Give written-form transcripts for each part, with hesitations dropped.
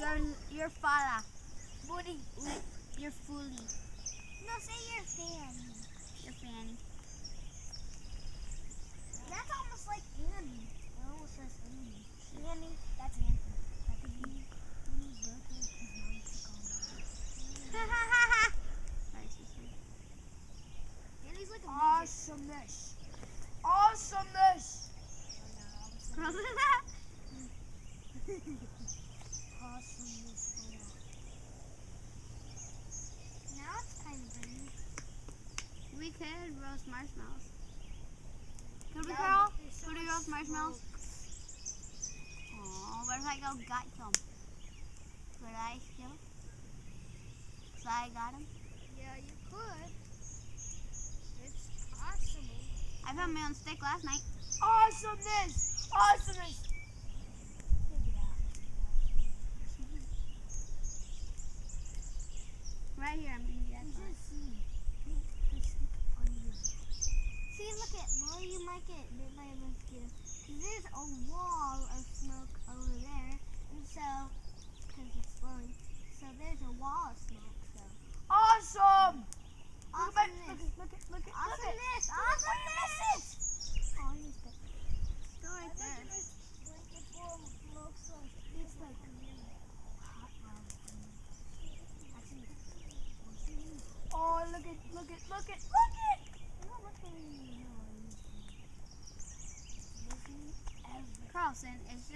You're Fala. Booty. You're Fully. No, say you're Fanny. You're Fanny. That's almost like Annie. It almost says Annie. Annie, that's Anthony. That could be Annie's birthday because mom took on that. Sorry, sister. Annie's like a Awesomeness. Awesomeness. Awesomeness. Now it's kind of burning. We could roast marshmallows. Could we, Carl? Could we roast marshmallows? Oh, what if I go gut kill 'em? Could I kill 'em? So I got him? Yeah, you could. It's possible. I found my own stick last night. Awesomeness. Awesomeness. Right here, I'm gonna get You that. should see. See, look at, well, you might get bit by a mosquito. There's a wall of smoke over there, and so, because it's blowing, so there's a wall of smoke, so. Awesome. Awesomeness. Look at. Awesomeness. Awesomeness. Oh, he's good. Go right there. Blanket full of smoke, so it's like really hot round. Actually, Oh, look at. Carlson, it's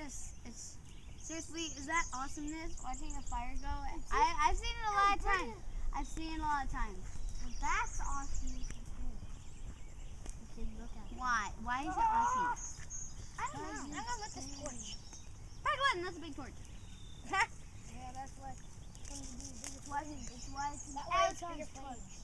seriously, is that awesomeness? Watching a fire go? I've seen it a lot of times. I've seen it a lot of times. Well, that's awesomeness. You should look at it. Why? Why is it awesome? I don't know. I'm gonna look at this torch. Peglet, that's a big torch. Yeah, that's what. It's why it's That an way it's outside bigger torch.